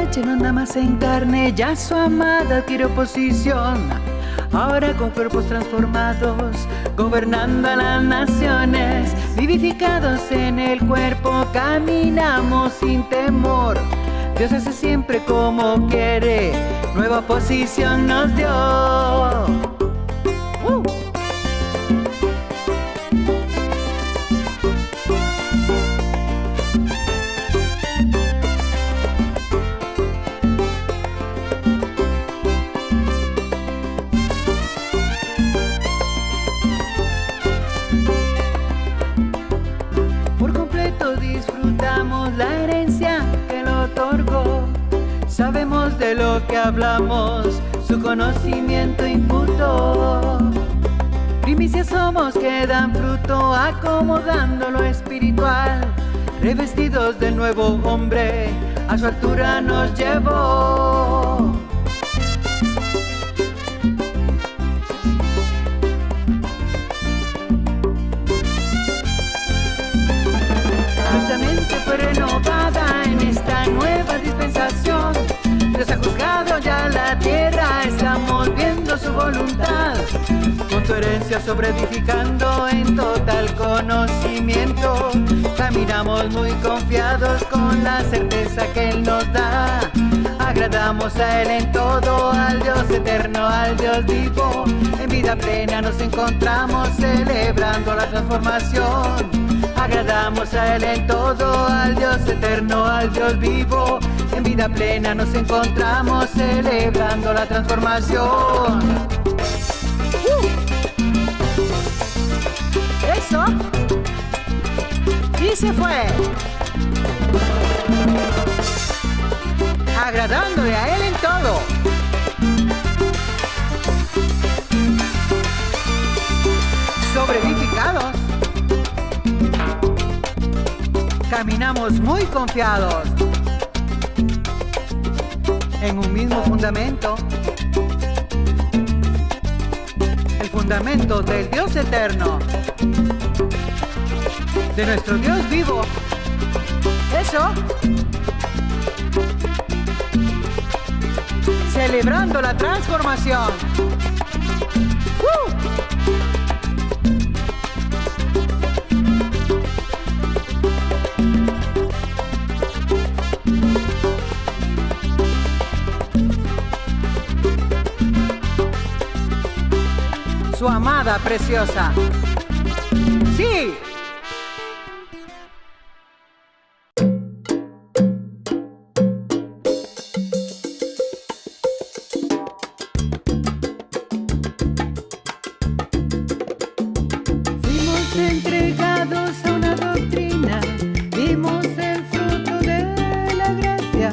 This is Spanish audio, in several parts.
leche, no nada más en carne, ya su amada adquirió posición. Ahora con cuerpos transformados, gobernando a las naciones, vivificados en el cuerpo, caminamos sin temor. Dios hace siempre como quiere, nueva posición nos dio. Disfrutamos la herencia que lo otorgó. Sabemos de lo que hablamos, su conocimiento imputó. Primicias somos que dan fruto, acomodando lo espiritual. Revestidos del nuevo hombre, a su altura nos llevó. Nuestra mente fue renovada en esta nueva dispensación. Dios ha juzgado ya la tierra, estamos viendo su voluntad. Con tu herencia sobreedificando en total conocimiento. Caminamos muy confiados con la certeza que Él nos da. Agradamos a Él en todo, al Dios eterno, al Dios vivo. En vida plena nos encontramos celebrando la transformación. Agradamos a Él en todo, al Dios eterno, al Dios vivo. En vida plena nos encontramos celebrando la transformación. Eso. Y se fue. Agradándole a Él en todo. Sobreedificados. Caminamos muy confiados en un mismo fundamento, el fundamento del Dios eterno, de nuestro Dios vivo. Eso, celebrando la transformación. Su amada preciosa. ¡Sí! Fuimos entregados a una doctrina, vimos el fruto de la gracia.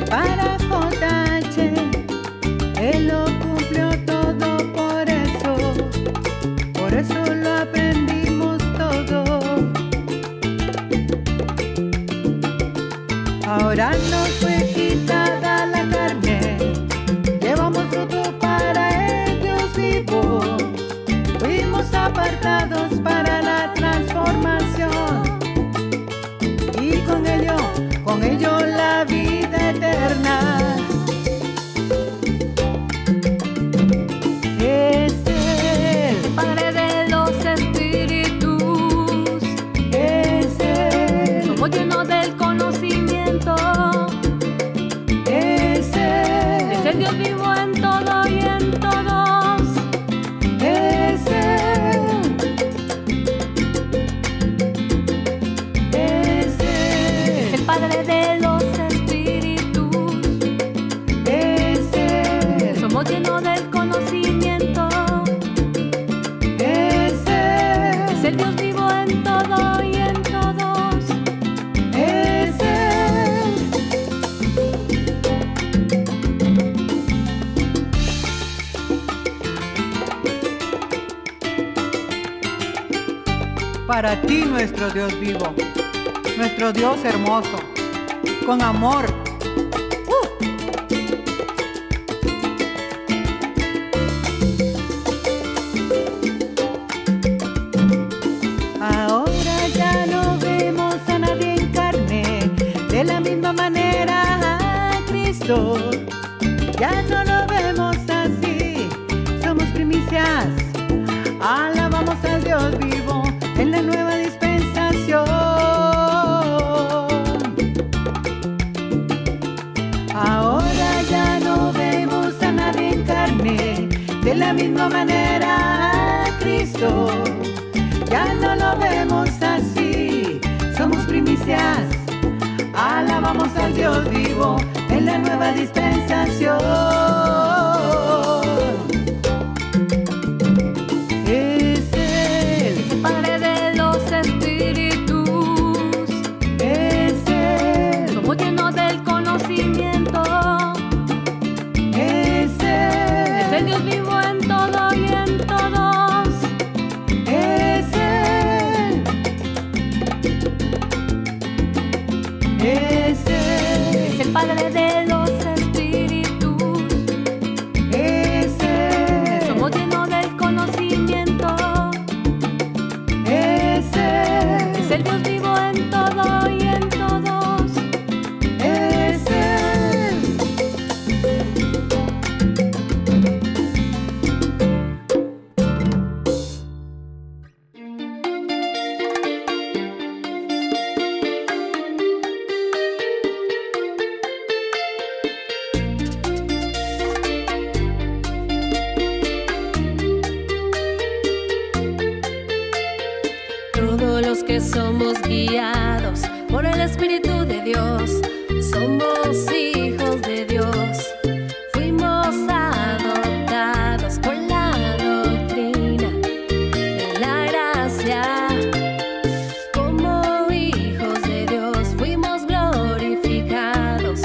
Para JH, Él lo cumplió todo. Por eso lo aprendimos todo. Ahora nos fue quitada la carne, llevamos fruto para el Dios vivo. Fuimos apartados para la transformación y con ello la vida eterna. Lleno del conocimiento, es el Dios vivo en todo y en todos, es el Padre de los espíritus, somos llenos del conocimiento, es el Dios vivo en todo y en todos. Para ti nuestro Dios vivo, nuestro Dios hermoso, con amor. Ahora ya no vemos a nadie en carne, de la misma manera Cristo. Ya no lo vemos así, somos primicias. Alabamos al Dios vivo en la nueva dispensación. Ahora ya no vemos a nadie en carne, de la misma manera a Cristo. Ya no lo vemos así, somos primicias. Alabamos al Dios vivo en la nueva dispensación. Es el Padre de los espíritus, es Él, somos llenos del conocimiento. es Es el Él, Dios vivo en todo y en todos. es Él, es Él, Es el Padre de los espíritus, es Él, somos llenos del conocimiento. es Él, Es el Dios vivo en todo y en todos. es Él. Todos los que somos guiados por el Espíritu de Dios, somos hijos de Dios. Fuimos adoptados por la doctrina de la gracia. Como hijos de Dios fuimos glorificados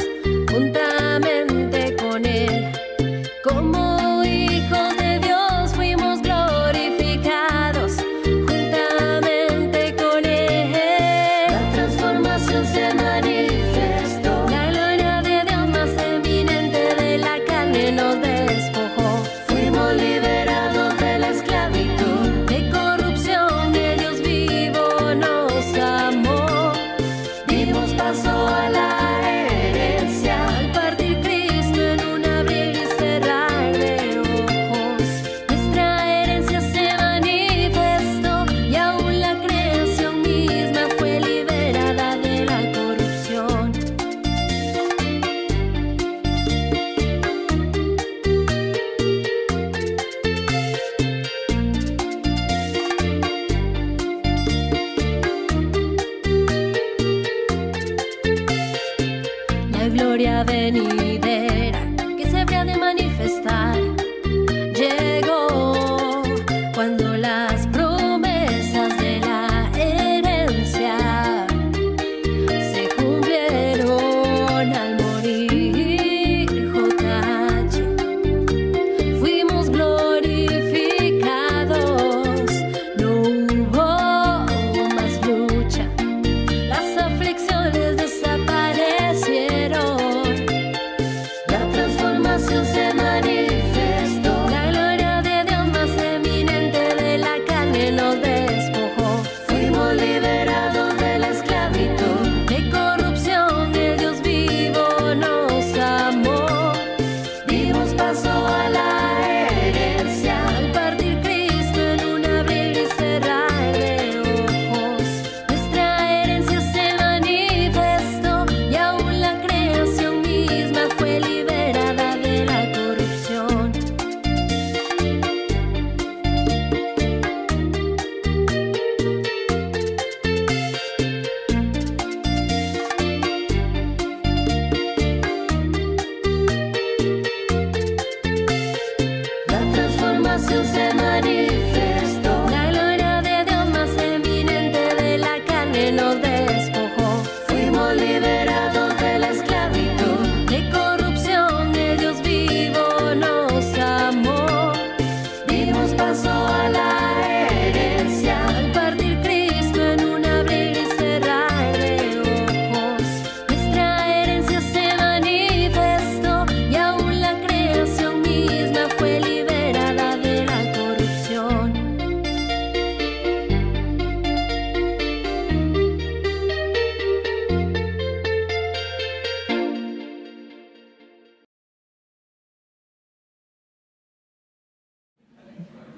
juntamente con Él. Como hijos de Dios fuimos glorificados juntamente con Él. La transformación se manifestó. La gloria de Dios más eminente de la carne nos despojó. Fuimos liberados de la esclavitud, de corrupción. El Dios vivo nos amó. Dimos paso a la herencia al partir Cristo en un abrir y cerrar de ojos. Nuestra herencia se manifestó y aún la creación misma fue liberada de la corrupción. La gloria venidera que se habría de manifestar llegó cuando las promesas de la herencia se cumplieron al morir JH. Fuimos glorificados, no hubo más lucha. Las aflicciones desaparecieron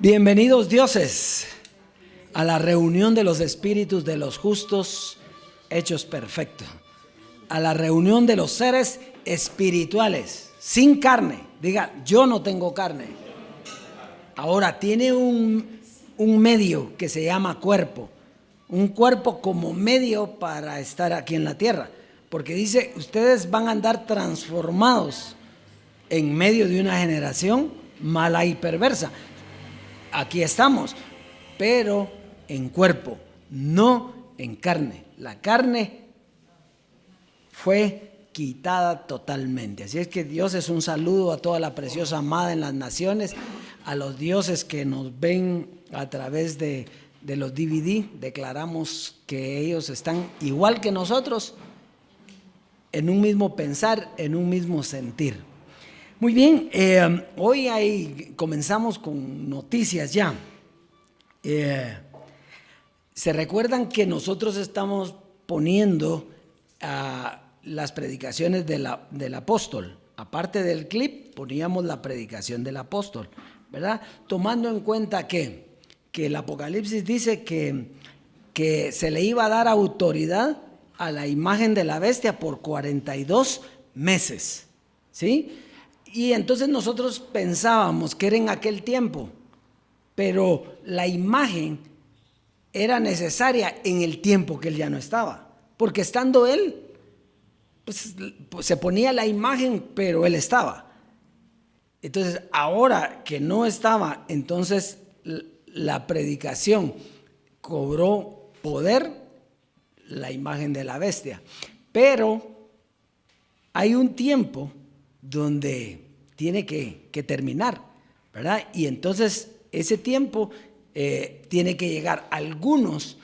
Bienvenidos, dioses, a la reunión de los espíritus de los justos hechos perfectos, a la reunión de los seres espirituales, sin carne. Diga, yo no tengo carne. Ahora, tiene un medio que se llama cuerpo, un cuerpo como medio para estar aquí en la tierra, porque dice, ustedes van a andar transformados en medio de una generación mala y perversa. Aquí estamos, pero en cuerpo, no en carne. La carne fue quitada totalmente. Así es que Dios, es un saludo a toda la preciosa amada en las naciones, a los dioses que nos ven a través de los DVD. Declaramos que ellos están igual que nosotros, en un mismo pensar, en un mismo sentir. Muy bien, hoy comenzamos con noticias ya. Se recuerdan que nosotros estamos poniendo las predicaciones del apóstol. Aparte del clip, poníamos la predicación del apóstol, ¿verdad? Tomando en cuenta que el Apocalipsis dice que se le iba a dar autoridad a la imagen de la bestia por 42 meses, ¿sí? Y entonces nosotros pensábamos que era en aquel tiempo, pero la imagen era necesaria en el tiempo que él ya no estaba, porque estando él, pues se ponía la imagen, pero él estaba. Entonces, ahora que no estaba, entonces la predicación cobró poder, la imagen de la bestia. Pero hay un tiempo donde tiene que terminar, ¿verdad? Y entonces ese tiempo tiene que llegar. Algunos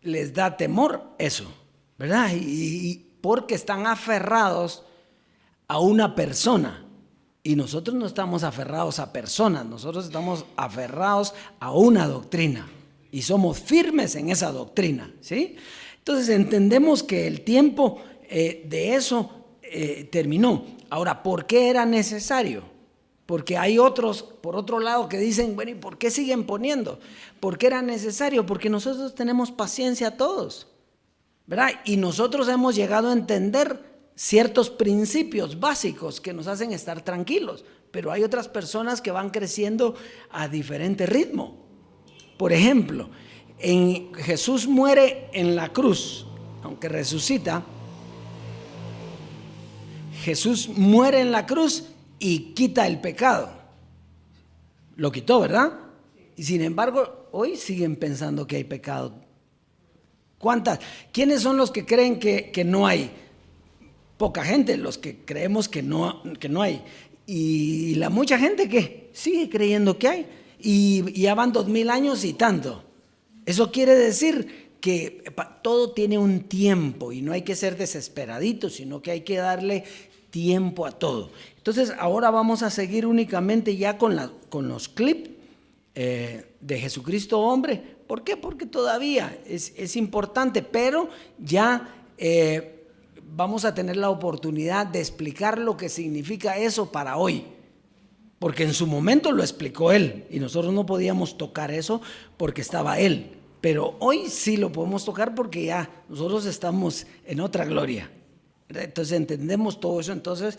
les da temor eso, ¿verdad? Y porque están aferrados a una persona. Y nosotros no estamos aferrados a personas, nosotros estamos aferrados a una doctrina y somos firmes en esa doctrina, ¿sí? Entonces entendemos que el tiempo de eso terminó. Ahora, ¿por qué era necesario? Porque hay otros, por otro lado, que dicen, bueno, ¿y por qué siguen poniendo? ¿Por qué era necesario? Porque nosotros tenemos paciencia todos, ¿verdad? Y nosotros hemos llegado a entender ciertos principios básicos que nos hacen estar tranquilos, pero hay otras personas que van creciendo a diferente ritmo. Por ejemplo, Jesús muere en la cruz, aunque resucita. Jesús muere en la cruz y quita el pecado. Lo quitó, ¿verdad? Y sin embargo, hoy siguen pensando que hay pecado. ¿Quiénes son los que creen que no hay? Poca gente, los que creemos que no hay. Y la mucha gente que sigue creyendo que hay. Y ya van 2000 años y tanto. Eso quiere decir que todo tiene un tiempo y no hay que ser desesperaditos, sino que hay que darle tiempo a todo. Entonces ahora vamos a seguir únicamente ya con los clips de Jesucristo hombre. ¿Por qué? Porque todavía es importante, pero ya vamos a tener la oportunidad de explicar lo que significa eso para hoy, porque en su momento lo explicó él y nosotros no podíamos tocar eso porque estaba él, pero hoy sí lo podemos tocar porque ya nosotros estamos en otra gloria. Entonces entendemos todo eso, entonces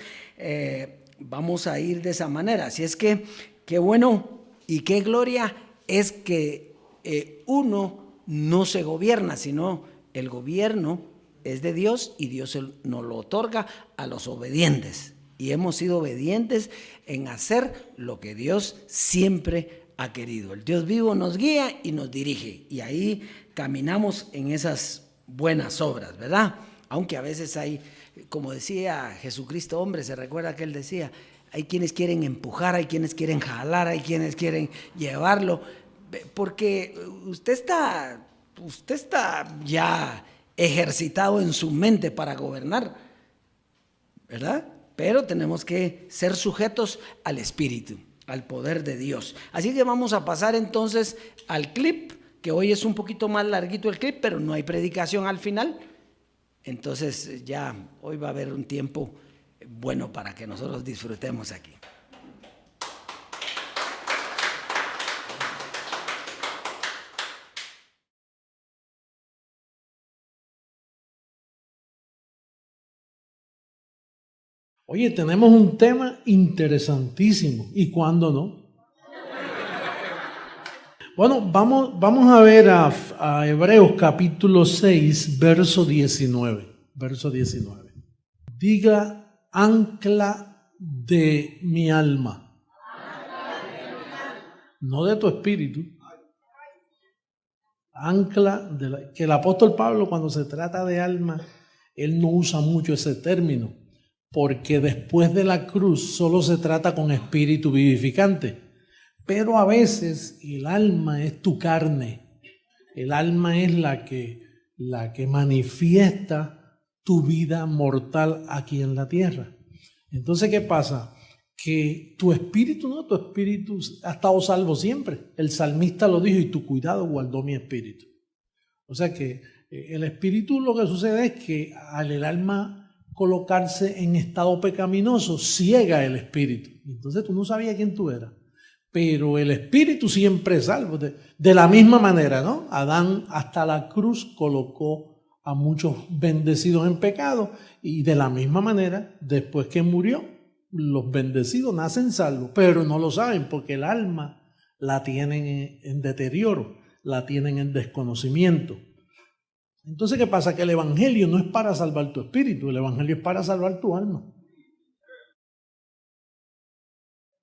vamos a ir de esa manera. Así es que qué bueno y qué gloria es que uno no se gobierna, sino el gobierno es de Dios y Dios nos lo otorga a los obedientes. Y hemos sido obedientes en hacer lo que Dios siempre ha querido. El Dios vivo nos guía y nos dirige. Y ahí caminamos en esas buenas obras, ¿verdad? Aunque a veces hay, como decía Jesucristo hombre, se recuerda que él decía, hay quienes quieren empujar, hay quienes quieren jalar, hay quienes quieren llevarlo, porque usted está ya ejercitado en su mente para gobernar, ¿verdad? Pero tenemos que ser sujetos al Espíritu, al poder de Dios. Así que vamos a pasar entonces al clip, que hoy es un poquito más larguito el clip, pero no hay predicación al final. Entonces ya hoy va a haber un tiempo bueno para que nosotros disfrutemos aquí. Oye, tenemos un tema interesantísimo. ¿Y cuándo no? Bueno, vamos a ver a Hebreos capítulo 6, verso 19. Verso 19. Diga, ancla de mi alma. No de tu espíritu. Ancla que el apóstol Pablo, cuando se trata de alma, él no usa mucho ese término, porque después de la cruz solo se trata con espíritu vivificante. Pero a veces el alma es tu carne. El alma es la que manifiesta tu vida mortal aquí en la tierra. Entonces, ¿qué pasa? Que tu espíritu ha estado salvo siempre. El salmista lo dijo, y tu cuidado guardó mi espíritu. O sea que el espíritu, lo que sucede es que al el alma colocarse en estado pecaminoso, ciega el espíritu. Entonces tú no sabías quién tú eras. Pero el espíritu siempre es salvo. De la misma manera, ¿no? Adán hasta la cruz colocó a muchos bendecidos en pecado, y de la misma manera, después que murió, los bendecidos nacen salvos, pero no lo saben porque el alma la tienen en deterioro, la tienen en desconocimiento. Entonces, ¿qué pasa? Que el evangelio no es para salvar tu espíritu, el evangelio es para salvar tu alma.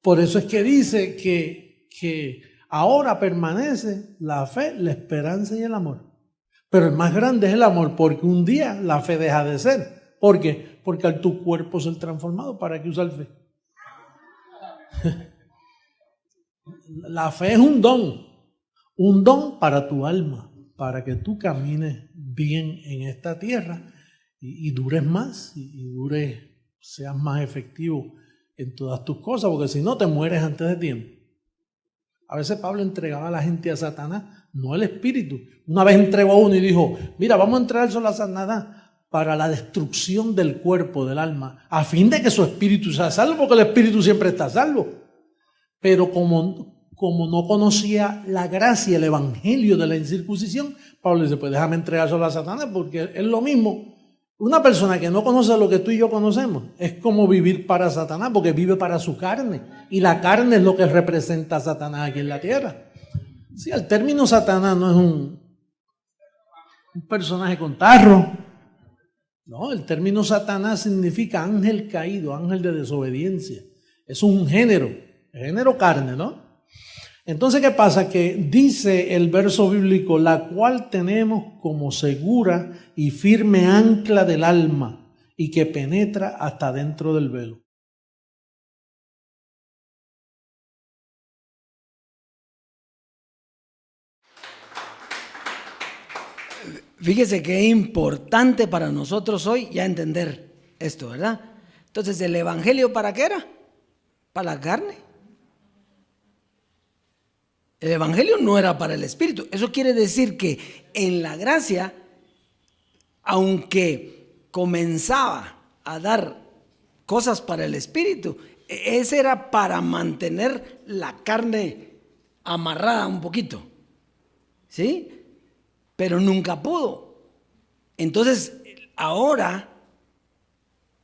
Por eso es que dice que ahora permanece la fe, la esperanza y el amor. Pero el más grande es el amor, porque un día la fe deja de ser. ¿Por qué? Porque al tu cuerpo ser transformado, ¿para qué usar fe? La fe es un don para tu alma, para que tú camines bien en esta tierra y dures más, seas más efectivo en todas tus cosas, porque si no te mueres antes de tiempo. A veces Pablo entregaba a la gente a Satanás, no el espíritu. Una vez entregó a uno y dijo, mira, vamos a entregar solo a Satanás para la destrucción del cuerpo, del alma, a fin de que su espíritu sea salvo, porque el espíritu siempre está salvo. Pero como no conocía la gracia, el evangelio de la incircuncisión, Pablo dice, pues déjame entregar solo a Satanás, porque es lo mismo. Una persona que no conoce lo que tú y yo conocemos es como vivir para Satanás, porque vive para su carne, y la carne es lo que representa a Satanás aquí en la tierra. Sí, el término Satanás no es un personaje con tarro. No, el término Satanás significa ángel caído, ángel de desobediencia. Es un género carne, ¿no? Entonces, ¿qué pasa? Que dice el verso bíblico, la cual tenemos como segura y firme ancla del alma y que penetra hasta dentro del velo. Fíjese que es importante para nosotros hoy ya entender esto, ¿verdad? Entonces, ¿el evangelio para qué era? Para la carne. El evangelio no era para el espíritu. Eso quiere decir que en la gracia, aunque comenzaba a dar cosas para el espíritu, ese era para mantener la carne amarrada un poquito, ¿sí? Pero nunca pudo. Entonces, ahora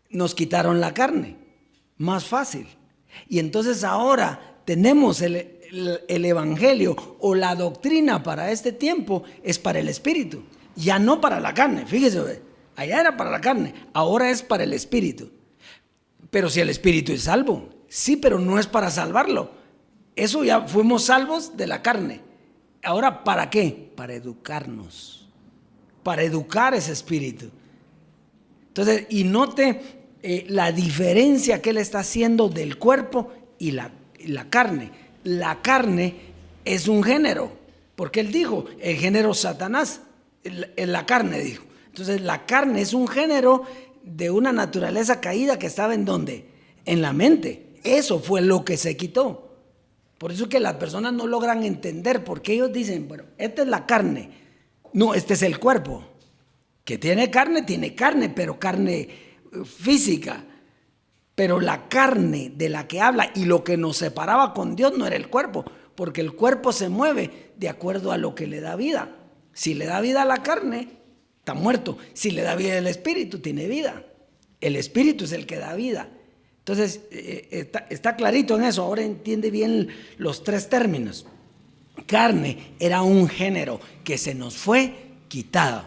nos quitaron la carne, más fácil. Y entonces ahora tenemos el evangelio o la doctrina para este tiempo es para el espíritu, ya no para la carne. Fíjese, allá era para la carne, ahora es para el espíritu. Pero si el espíritu es salvo, sí, pero no es para salvarlo. Eso ya fuimos salvos de la carne. Ahora, ¿para qué? Para educarnos, para educar ese espíritu. Entonces, y note la diferencia que él está haciendo del cuerpo y la carne. La carne es un género, porque él dijo, el género Satanás, en la carne dijo. Entonces, la carne es un género de una naturaleza caída que estaba ¿en dónde? En la mente. Eso fue lo que se quitó. Por eso que las personas no logran entender, porque ellos dicen, bueno, esta es la carne. No, este es el cuerpo. Que tiene carne, pero carne física. Pero la carne de la que habla y lo que nos separaba con Dios no era el cuerpo, porque el cuerpo se mueve de acuerdo a lo que le da vida. Si le da vida a la carne, está muerto. Si le da vida al espíritu, tiene vida. El espíritu es el que da vida. Entonces, está clarito en eso. Ahora entiende bien los tres términos. Carne era un género que se nos fue quitado.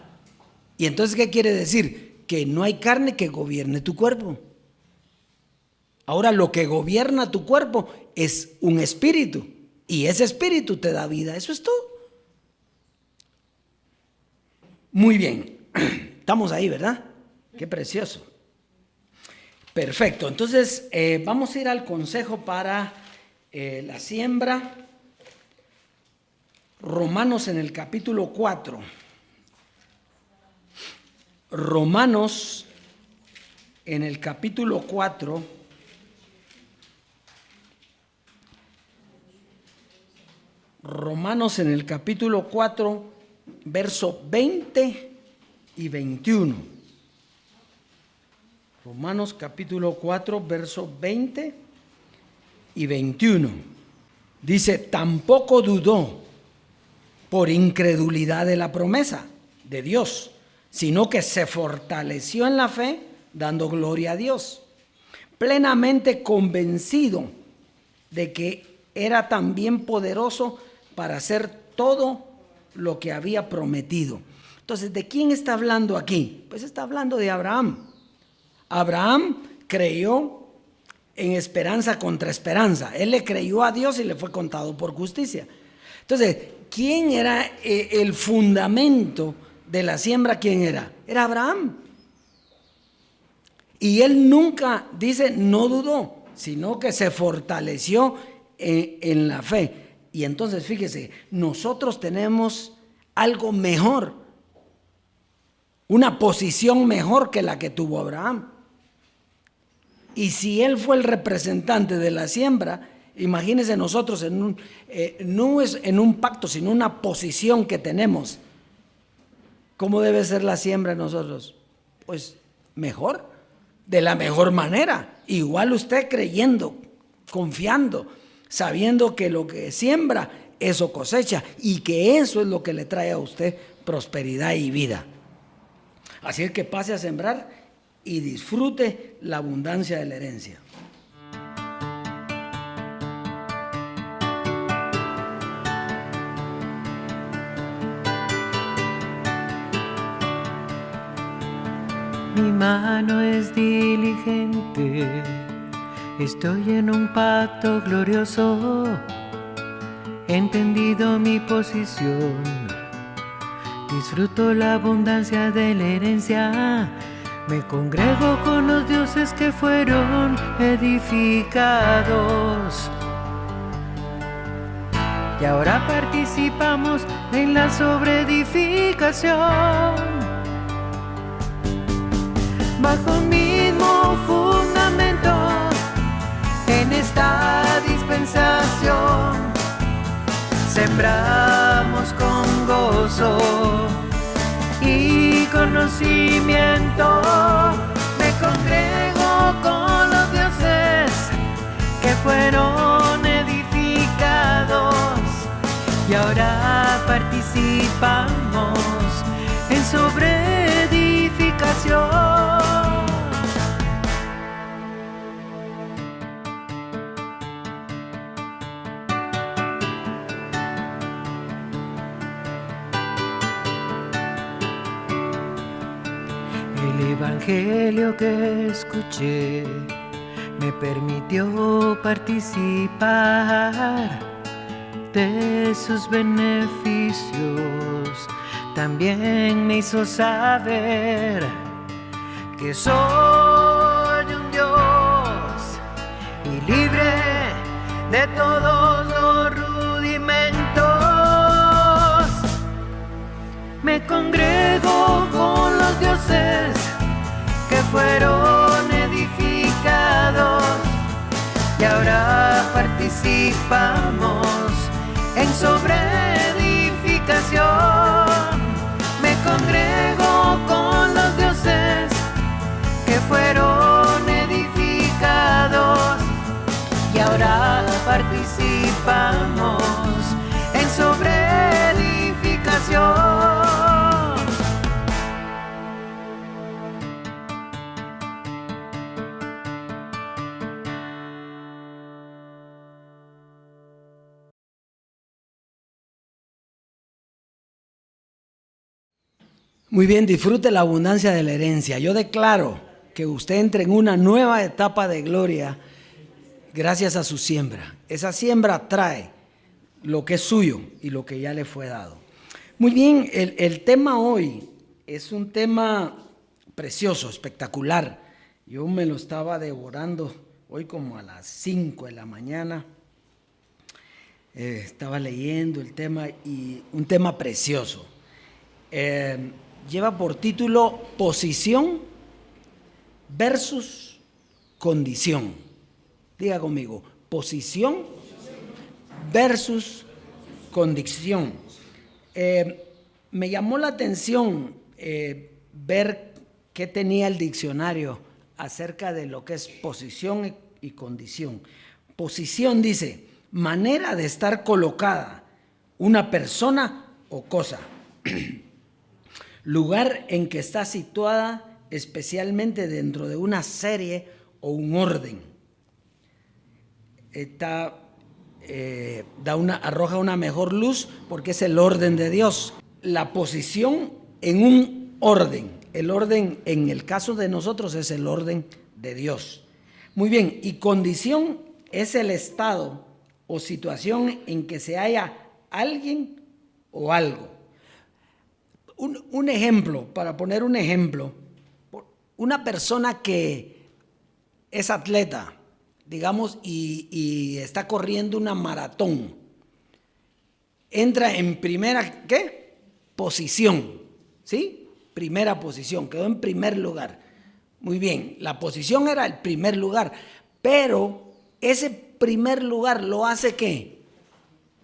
¿Y entonces qué quiere decir? Que no hay carne que gobierne tu cuerpo. Ahora lo que gobierna tu cuerpo es un espíritu. Y ese espíritu te da vida. Eso es todo. Muy bien. Estamos ahí, ¿verdad? Qué precioso. Perfecto. Entonces, vamos a ir al consejo para la siembra. Romanos en el capítulo 4. Romanos en el capítulo 4. Romanos en el capítulo 4, verso 20 y 21. Romanos capítulo 4, verso 20 y 21. Dice, tampoco dudó por incredulidad de la promesa de Dios, sino que se fortaleció en la fe, dando gloria a Dios, plenamente convencido de que era también poderoso para hacer todo lo que había prometido. Entonces, ¿de quién está hablando aquí? Pues está hablando de Abraham. Abraham creyó en esperanza contra esperanza. Él le creyó a Dios y le fue contado por justicia. Entonces, ¿quién era el fundamento de la siembra? ¿Quién era? Era Abraham. Y él nunca, dice, no dudó, sino que se fortaleció en la fe. Y entonces, fíjese, nosotros tenemos algo mejor, una posición mejor que la que tuvo Abraham. Y si él fue el representante de la siembra, imagínense nosotros no es en un pacto, sino una posición que tenemos. ¿Cómo debe ser la siembra en nosotros? Pues mejor, de la mejor manera. Igual usted creyendo, confiando, sabiendo que lo que siembra, eso cosecha, y que eso es lo que le trae a usted prosperidad y vida. Así es que pase a sembrar y disfrute la abundancia de la herencia. Mi mano es diligente, estoy en un pacto glorioso, he entendido mi posición, disfruto la abundancia de la herencia, me congrego con los dioses que fueron edificados. Y ahora participamos en la sobreedificación. Bajo un mismo fundamento, en esta dispensación, sembramos con gozo y conocimiento. Me congrego con los dioses que fueron edificados. Y ahora participamos en sobreedificación. El evangelio que escuché me permitió participar de sus beneficios. También me hizo saber que soy un Dios y libre de todos los rudimentos. Me congrego con los dioses que fueron edificados. Y ahora participamos en sobreedificación. Me congrego con los dioses que fueron edificados. Y ahora participamos en sobreedificación. Muy bien, disfrute la abundancia de la herencia. Yo declaro que usted entre en una nueva etapa de gloria gracias a su siembra. Esa siembra trae lo que es suyo y lo que ya le fue dado. Muy bien, el tema hoy es un tema precioso, espectacular. Yo me lo estaba devorando hoy como a las 5 de la mañana. Estaba leyendo el tema y un tema precioso. Lleva por título Posición versus Condición. Diga conmigo, posición versus condición. Me llamó la atención ver qué tenía el diccionario acerca de lo que es posición y condición. Posición dice, manera de estar colocada una persona o cosa. Lugar en que está situada especialmente dentro de una serie o un orden. Arroja una mejor luz porque es el orden de Dios. La posición en un orden. El orden en el caso de nosotros es el orden de Dios. Muy bien, y condición es el estado o situación en que se halla alguien o algo. Un ejemplo, para poner un ejemplo, una persona que es atleta, digamos, y está corriendo una maratón, entra en primera, ¿qué? Posición, ¿sí? Primera posición, quedó en primer lugar. Muy bien, la posición era el primer lugar, pero ese primer lugar lo hace ¿qué?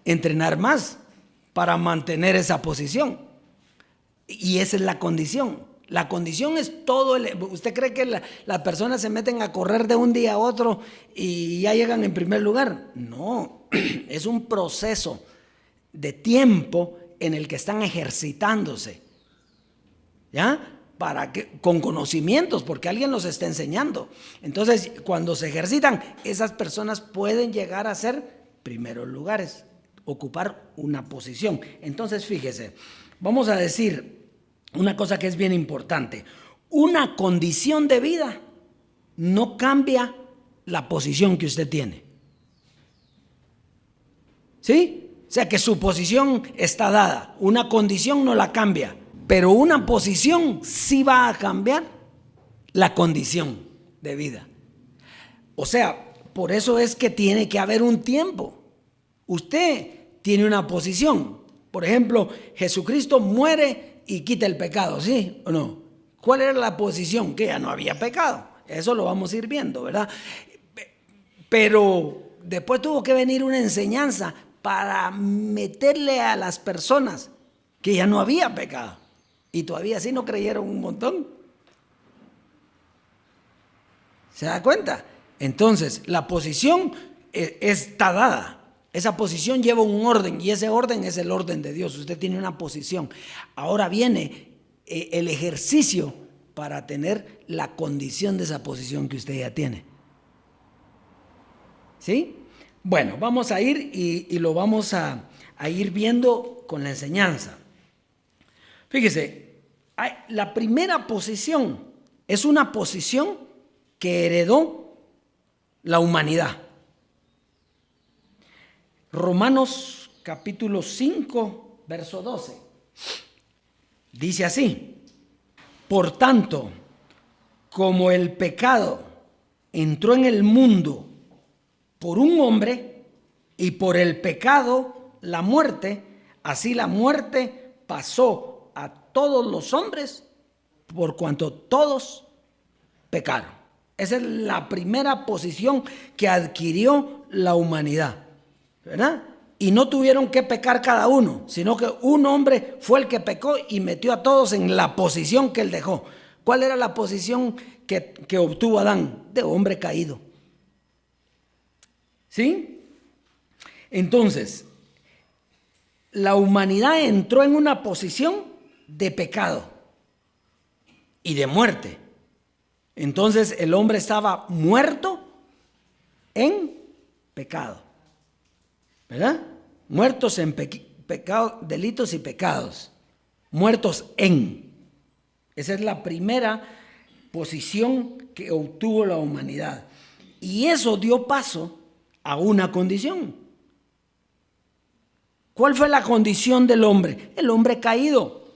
Entrenar más para mantener esa posición. Y esa es la condición. La condición es todo. ¿Usted cree que las personas se meten a correr de un día a otro y ya llegan en primer lugar? No, es un proceso de tiempo en el que están ejercitándose, ¿ya? Con conocimientos, porque alguien los está enseñando. Entonces, cuando se ejercitan, esas personas pueden llegar a ser primeros lugares, ocupar una posición. Entonces, fíjese, vamos a decir una cosa que es bien importante. Una condición de vida no cambia la posición que usted tiene. ¿Sí? O sea que su posición está dada. Una condición no la cambia. Pero una posición sí va a cambiar la condición de vida. O sea, por eso es que tiene que haber un tiempo. Usted tiene una posición. Por ejemplo, Jesucristo muere y quita el pecado, ¿sí o no? ¿Cuál era la posición? Que ya no había pecado. Eso lo vamos a ir viendo, ¿verdad? Pero después tuvo que venir una enseñanza para meterle a las personas que ya no había pecado. Y todavía sí no creyeron un montón. ¿Se da cuenta? Entonces, la posición está dada. Esa posición lleva un orden y ese orden es el orden de Dios. Usted tiene una posición. Ahora viene el ejercicio para tener la condición de esa posición que usted ya tiene. ¿Sí? Bueno, vamos a ir y lo vamos a ir viendo con la enseñanza. Fíjese, la primera posición es una posición que heredó la humanidad. Romanos capítulo 5, verso 12. Dice así: por tanto, como el pecado entró en el mundo por un hombre y por el pecado la muerte, así la muerte pasó a todos los hombres por cuanto todos pecaron. Esa es la primera posición que adquirió la humanidad, ¿verdad? Y no tuvieron que pecar cada uno, sino que un hombre fue el que pecó y metió a todos en la posición que él dejó. ¿Cuál era la posición que obtuvo Adán? De hombre caído. ¿Sí? Entonces, la humanidad entró en una posición de pecado y de muerte. Entonces, el hombre estaba muerto en pecado, ¿verdad? Muertos en pecado, delitos y pecados. Muertos en. Esa es la primera posición que obtuvo la humanidad. Y eso dio paso a una condición. ¿Cuál fue la condición del hombre? El hombre caído,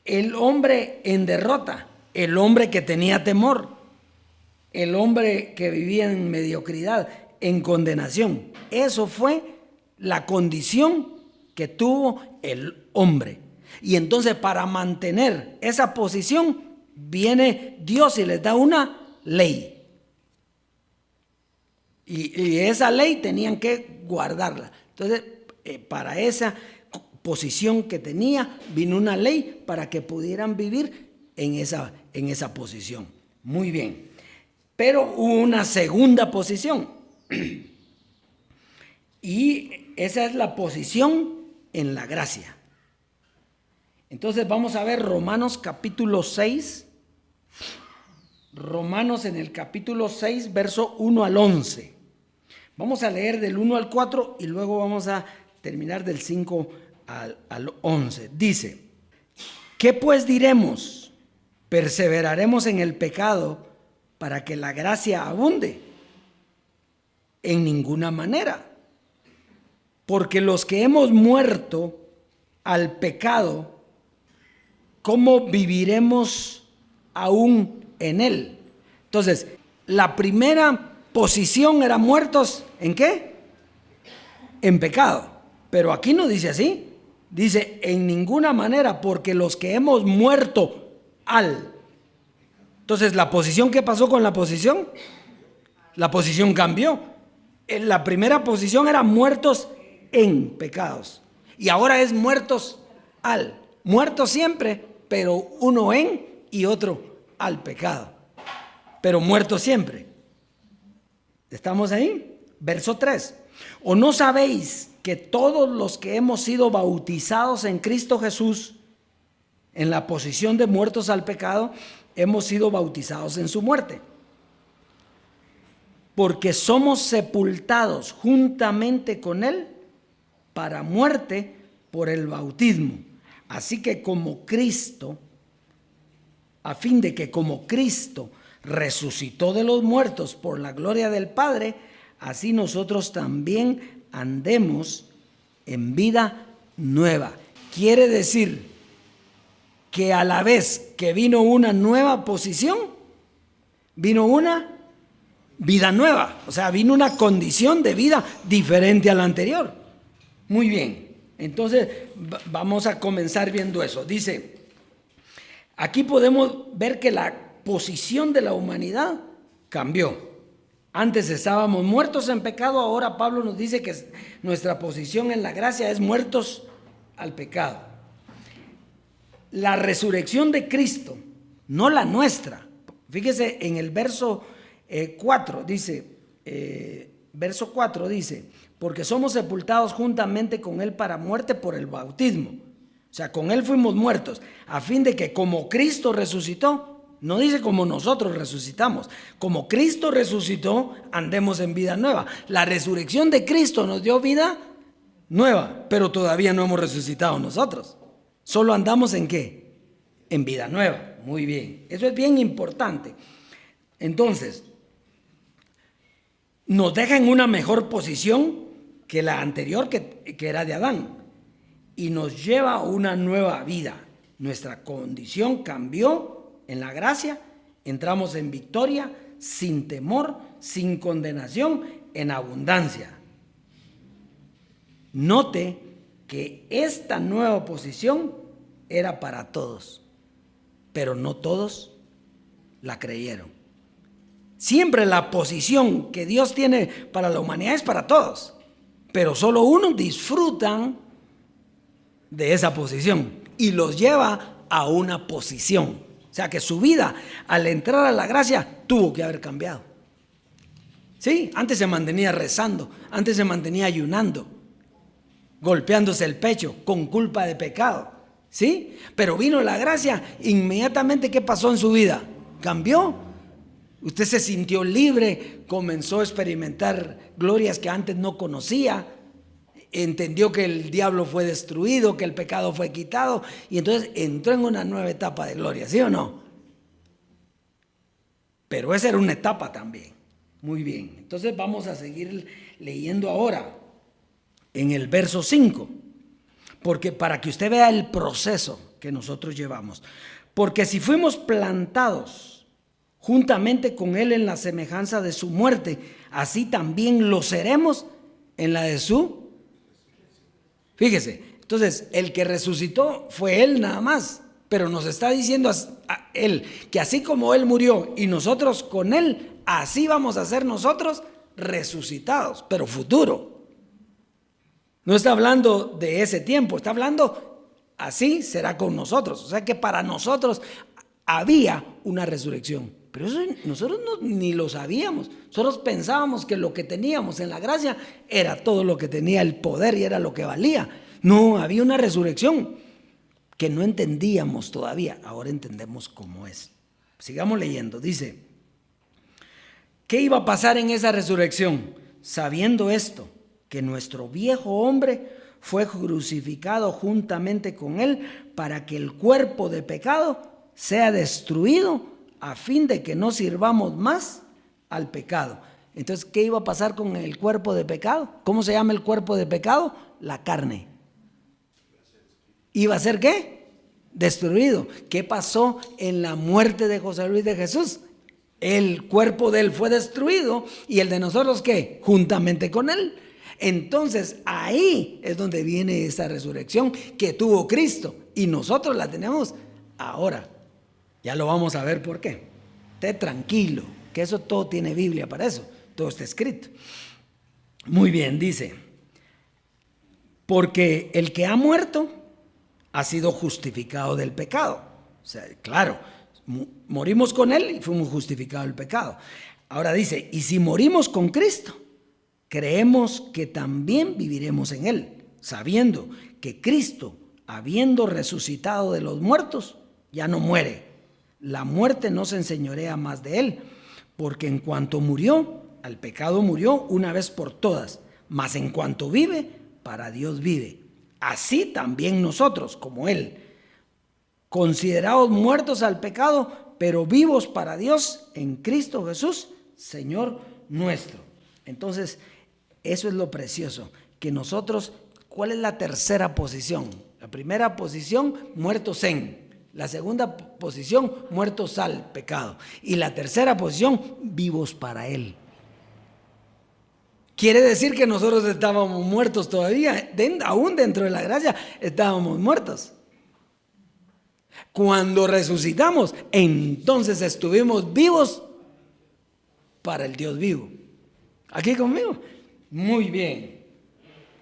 el hombre en derrota, el hombre que tenía temor, el hombre que vivía en mediocridad, en condenación. Eso fue la condición que tuvo el hombre. Y entonces, para mantener esa posición, viene Dios y les da una ley. Y esa ley tenían que guardarla. Entonces, para esa posición que tenía, vino una ley para que pudieran vivir en esa posición. Muy bien. Pero hubo una segunda posición. Y esa es la posición en la gracia. Entonces vamos a ver Romanos capítulo 6. Romanos en el capítulo 6, verso 1 al 11. Vamos a leer del 1 al 4 y luego vamos a terminar del 5 al 11. Dice: ¿qué pues diremos? ¿Perseveraremos en el pecado para que la gracia abunde? En ninguna manera. Porque los que hemos muerto al pecado, ¿cómo viviremos aún en él? Entonces, la primera posición era muertos, ¿en qué? En pecado. Pero aquí no dice así. Dice, en ninguna manera, porque los que hemos muerto al. Entonces, ¿la posición qué pasó con la posición? La posición cambió. La primera posición era muertos en pecados. Y ahora es muertos al. Muertos siempre, pero uno en y otro al pecado. Pero muertos siempre. ¿Estamos ahí? Verso 3. ¿O no sabéis que todos los que hemos sido bautizados en Cristo Jesús, en la posición de muertos al pecado, hemos sido bautizados en su muerte? Porque somos sepultados juntamente con él para muerte por el bautismo. Así que como Cristo, a fin de que como Cristo resucitó de los muertos por la gloria del Padre, así nosotros también andemos en vida nueva. Quiere decir que a la vez que vino una nueva posición, vino una vida nueva. O sea, vino una condición de vida diferente a la anterior. Muy bien. Entonces, vamos a comenzar viendo eso. Dice, aquí podemos ver que la posición de la humanidad cambió. Antes estábamos muertos en pecado, ahora Pablo nos dice que nuestra posición en la gracia es muertos al pecado. La resurrección de Cristo, no la nuestra. Fíjese en el verso 4, dice, verso 4 dice, porque somos sepultados juntamente con él para muerte por el bautismo. O sea, con él fuimos muertos, a fin de que como Cristo resucitó, no dice como nosotros resucitamos, como Cristo resucitó, andemos en vida nueva. La resurrección de Cristo nos dio vida nueva, pero todavía no hemos resucitado nosotros. Solo andamos en ¿qué? En vida nueva. Muy bien, eso es bien importante. Entonces, nos deja en una mejor posición que la anterior, que era de Adán, y nos lleva a una nueva vida. Nuestra condición cambió en la gracia, entramos en victoria, sin temor, sin condenación, en abundancia. Note que esta nueva posición era para todos, pero no todos la creyeron. Siempre la posición que Dios tiene para la humanidad es para todos, pero solo unos disfrutan de esa posición y los lleva a una posición. O sea que su vida al entrar a la gracia tuvo que haber cambiado. Sí, antes se mantenía rezando, antes se mantenía ayunando, golpeándose el pecho con culpa de pecado. Sí, pero vino la gracia, inmediatamente ¿qué pasó en su vida? Cambió. Usted se sintió libre, comenzó a experimentar glorias que antes no conocía, entendió que el diablo fue destruido, que el pecado fue quitado, y entonces entró en una nueva etapa de gloria, ¿sí o no? Pero esa era una etapa también. Muy bien, entonces vamos a seguir leyendo ahora en el verso 5, porque para que usted vea el proceso que nosotros llevamos. Porque si fuimos plantados juntamente con Él en la semejanza de su muerte, así también lo seremos en la de su. Fíjese, entonces el que resucitó fue Él nada más, pero nos está diciendo a Él que así como Él murió y nosotros con Él, así vamos a ser nosotros resucitados, pero futuro. No está hablando de ese tiempo, está hablando así será con nosotros. O sea que para nosotros había una resurrección, pero eso nosotros ni lo sabíamos. Nosotros pensábamos que lo que teníamos en la gracia era todo lo que tenía el poder y era lo que valía. No, había una resurrección que no entendíamos todavía. Ahora entendemos cómo es. Sigamos leyendo. Dice, ¿qué iba a pasar en esa resurrección? Sabiendo esto, que nuestro viejo hombre fue crucificado juntamente con Él para que el cuerpo de pecado sea destruido a fin de que no sirvamos más al pecado. Entonces, ¿qué iba a pasar con el cuerpo de pecado? ¿Cómo se llama el cuerpo de pecado? La carne. ¿Iba a ser qué? Destruido. ¿Qué pasó en la muerte de José Luis de Jesús? El cuerpo de Él fue destruido y el de nosotros ¿qué? Juntamente con Él. Entonces ahí es donde viene esa resurrección que tuvo Cristo y nosotros la tenemos ahora. Ya lo vamos a ver por qué. Esté tranquilo, que eso todo tiene Biblia para eso, todo está escrito. Muy bien, dice, porque el que ha muerto ha sido justificado del pecado. O sea, claro, morimos con Él y fuimos justificados del pecado. Ahora dice, y si morimos con Cristo, creemos que también viviremos en Él, sabiendo que Cristo, habiendo resucitado de los muertos, ya no muere. La muerte no se enseñorea más de Él, porque en cuanto murió, al pecado murió una vez por todas, mas en cuanto vive, para Dios vive. Así también nosotros, como Él, considerados muertos al pecado, pero vivos para Dios en Cristo Jesús, Señor nuestro. Entonces, eso es lo precioso, que nosotros, ¿cuál es la tercera posición? La primera posición, muertos en. La segunda posición, muertos al pecado. Y la tercera posición, vivos para Él. Quiere decir que nosotros estábamos muertos todavía, aún dentro de la gracia estábamos muertos. Cuando resucitamos, entonces estuvimos vivos para el Dios vivo. ¿Aquí conmigo? Muy bien.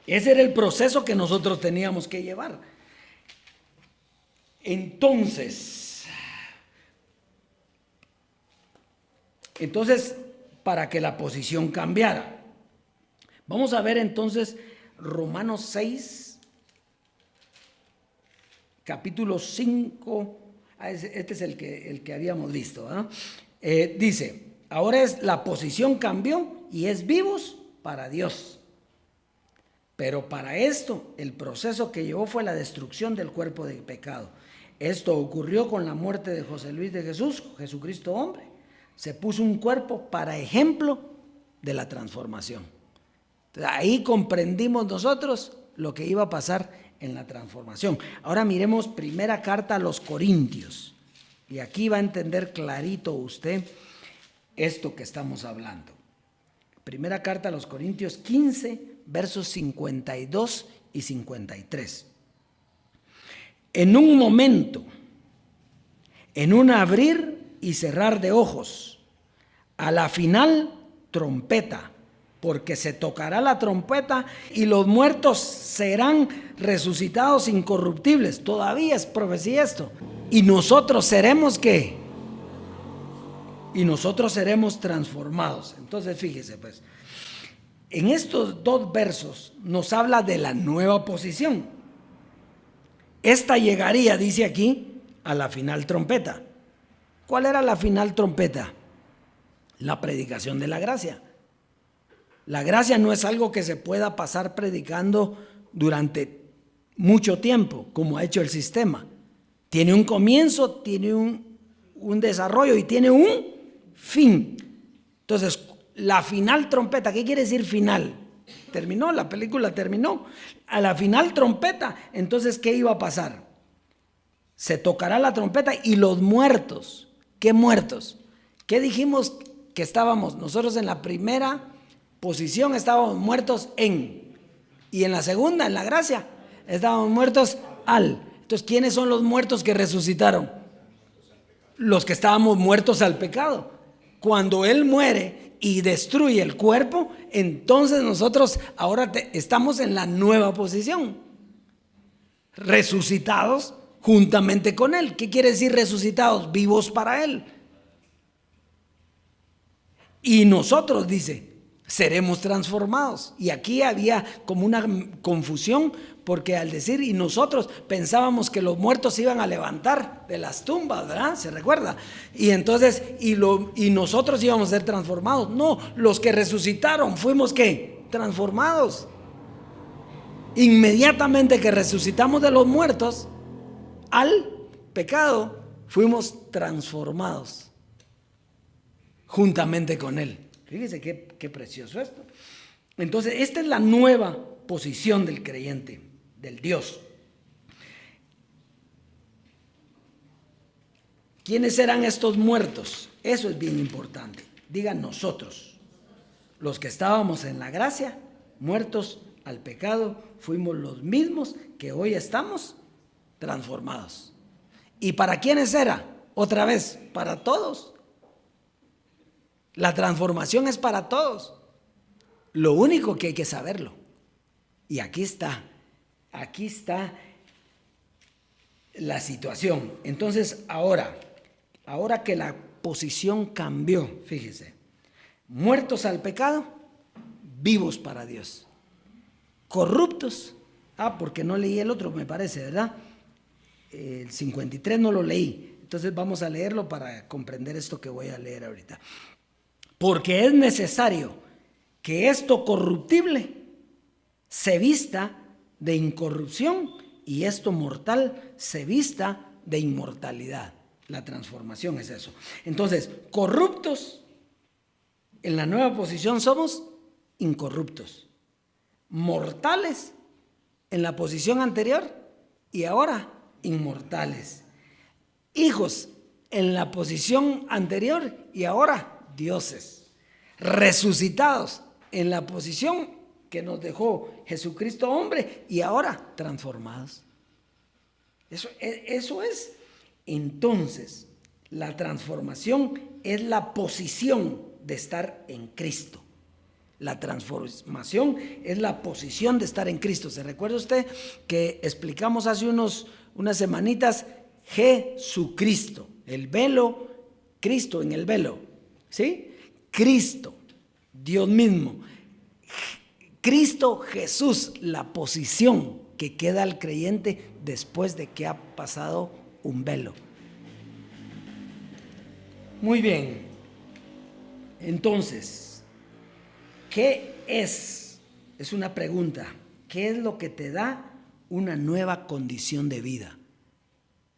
Ese era el proceso que nosotros teníamos que llevar. Entonces, para que la posición cambiara. Vamos a ver entonces Romanos 6, capítulo 5. Este es el que habíamos visto, ¿eh? Dice, ahora la posición cambió y es vivos para Dios. Pero para esto, el proceso que llevó fue la destrucción del cuerpo de pecado. Esto ocurrió con la muerte de José Luis de Jesús, Jesucristo hombre. Se puso un cuerpo para ejemplo de la transformación. Entonces, ahí comprendimos nosotros lo que iba a pasar en la transformación. Ahora miremos primera carta a los Corintios. Y aquí va a entender clarito usted esto que estamos hablando. Primera carta a los Corintios 15, versos 52 y 53. En un momento, en un abrir y cerrar de ojos, a la final trompeta, porque se tocará la trompeta y los muertos serán resucitados incorruptibles. Todavía es profecía esto. Y nosotros seremos ¿qué? Y nosotros seremos transformados. Entonces fíjese pues, en estos dos versos nos habla de la nueva posición. Esta llegaría, dice aquí, a la final trompeta. ¿Cuál era la final trompeta? La predicación de la gracia. La gracia no es algo que se pueda pasar predicando durante mucho tiempo, como ha hecho el sistema. Tiene un comienzo, tiene un desarrollo y tiene un fin. Entonces, la final trompeta, ¿qué quiere decir final? Terminó, la película terminó. A la final trompeta, entonces, ¿qué iba a pasar? Se tocará la trompeta y los muertos. ¿Qué muertos? ¿Qué dijimos que estábamos? Nosotros en la primera posición estábamos muertos y en la segunda, en la gracia, estábamos muertos Entonces, ¿quiénes son los muertos que resucitaron? Los que estábamos muertos al pecado. Cuando Él muere y destruye el cuerpo, entonces nosotros ahora estamos en la nueva posición, resucitados juntamente con Él. ¿Qué quiere decir resucitados? Vivos para Él. Y nosotros, dice, seremos transformados. Y aquí había como una confusión, porque al decir y nosotros pensábamos que los muertos se iban a levantar de las tumbas, ¿verdad? ¿Se recuerda? Y entonces, y nosotros íbamos a ser transformados. No, los que resucitaron fuimos ¿qué? Transformados. Inmediatamente que resucitamos de los muertos al pecado, fuimos transformados juntamente con Él. Fíjese qué precioso esto. Entonces, esta es la nueva posición del creyente, del Dios. ¿Quiénes eran estos muertos? Eso es bien importante. Digan nosotros, los que estábamos en la gracia, muertos al pecado, fuimos los mismos que hoy estamos transformados. ¿Y para quiénes era? Otra vez, para todos. La transformación es para todos. Lo único que hay que saberlo. Y aquí está la situación. Entonces, ahora que la posición cambió, fíjese, muertos al pecado, vivos para Dios. Corruptos, porque no leí el otro, me parece, ¿verdad? El 53 no lo leí. Entonces vamos a leerlo para comprender esto que voy a leer ahorita. Porque es necesario que esto corruptible se vista de incorrupción y esto mortal se vista de inmortalidad. La transformación es eso. Entonces, corruptos, en la nueva posición somos incorruptos. Mortales, en la posición anterior, y ahora inmortales. Hijos, en la posición anterior y ahora dioses. Resucitados, en la posición que nos dejó Jesucristo hombre y ahora transformados. Eso es. Entonces, la transformación es la posición de estar en Cristo. La transformación es la posición de estar en Cristo. ¿Se recuerda usted que explicamos hace unas semanitas Jesucristo? El velo, Cristo en el velo. ¿Sí? Cristo, Dios mismo. Cristo Jesús, la posición que queda al creyente después de que ha pasado un velo. Muy bien. Entonces, ¿qué es? Es una pregunta. ¿Qué es lo que te da una nueva condición de vida?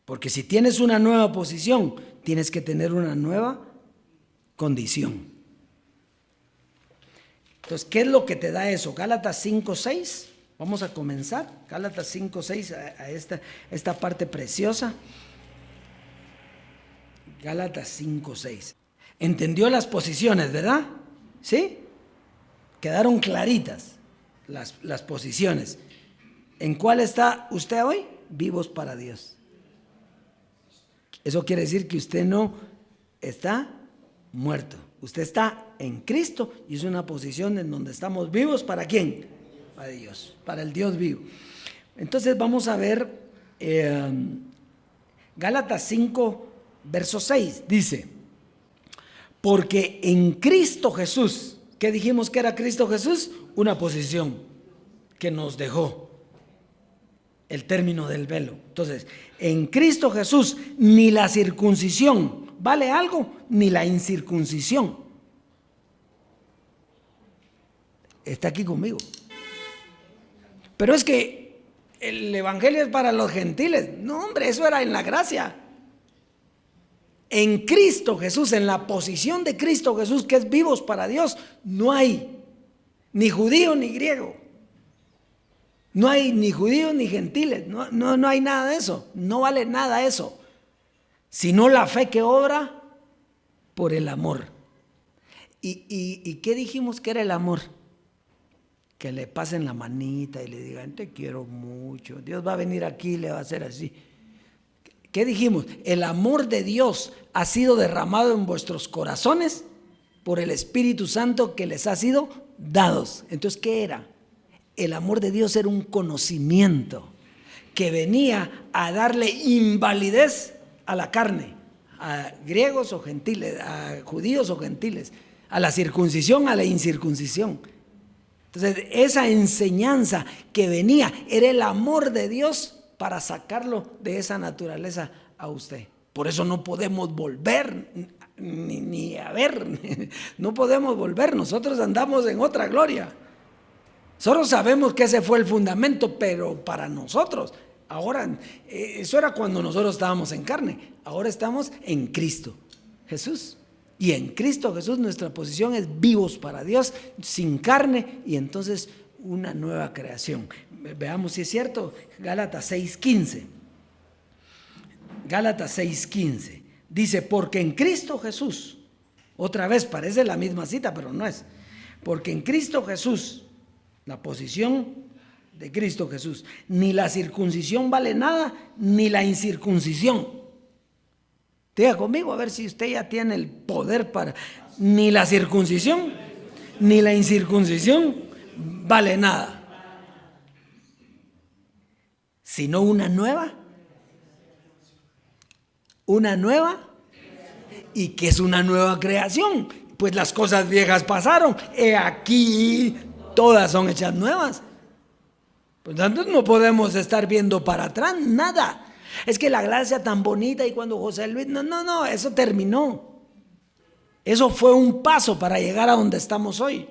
Porque si tienes una nueva posición, tienes que tener una nueva condición. Entonces, ¿qué es lo que te da eso? Gálatas 5:6. Vamos a comenzar. Gálatas 5:6, a esta parte preciosa. Gálatas 5:6. Entendió las posiciones, ¿verdad? ¿Sí? Quedaron claritas las posiciones. ¿En cuál está usted hoy? Vivos para Dios. Eso quiere decir que usted no está muerto. Usted está en Cristo y es una posición en donde estamos vivos. ¿Para quién? Para Dios, para el Dios vivo. Entonces vamos a ver Gálatas 5, verso 6. Dice, porque en Cristo Jesús, ¿qué dijimos que era Cristo Jesús? Una posición que nos dejó el término del velo. Entonces, en Cristo Jesús ni la circuncisión vale algo, ni la incircuncisión. está aquí conmigo. Pero es que el evangelio es para los gentiles. No, hombre, eso era en la gracia. En Cristo Jesús, en la posición de Cristo Jesús, que es vivos para Dios, no hay ni judío ni griego. No hay ni judíos ni gentiles. No hay nada de eso. No vale nada eso. Sino la fe que obra por el amor. ¿Y qué dijimos que era el amor? Que le pasen la manita y le digan, te quiero mucho. Dios va a venir aquí y le va a hacer así. ¿Qué dijimos? El amor de Dios ha sido derramado en vuestros corazones por el Espíritu Santo que les ha sido dados. Entonces, ¿qué era? El amor de Dios era un conocimiento que venía a darle invalidez a la carne, a griegos o gentiles, a judíos o gentiles, a la circuncisión, a la incircuncisión. Entonces, esa enseñanza que venía era el amor de Dios para sacarlo de esa naturaleza a usted. Por eso no podemos volver ni a ver, no podemos volver. Nosotros andamos en otra gloria. Nosotros sabemos que ese fue el fundamento, pero para nosotros, ahora, eso era cuando nosotros estábamos en carne. Ahora estamos en Cristo Jesús. Y en Cristo Jesús nuestra posición es vivos para Dios, sin carne, y entonces una nueva creación. Veamos si es cierto. Gálatas 6:15. Gálatas 6:15. Dice, porque en Cristo Jesús, otra vez parece la misma cita, pero no es. Porque en Cristo Jesús, la posición de Cristo Jesús, ni la circuncisión vale nada, ni la incircuncisión. Diga conmigo a ver si usted ya tiene el poder para... Ni la circuncisión, ni la incircuncisión vale nada. Sino una nueva. Una nueva. ¿Y qué es una nueva creación? Pues las cosas viejas pasaron. He aquí, todas son hechas nuevas. Por lo tanto, no podemos estar viendo para atrás, nada. Es que la gracia tan bonita y cuando José Luis, no, eso terminó. Eso fue un paso para llegar a donde estamos hoy.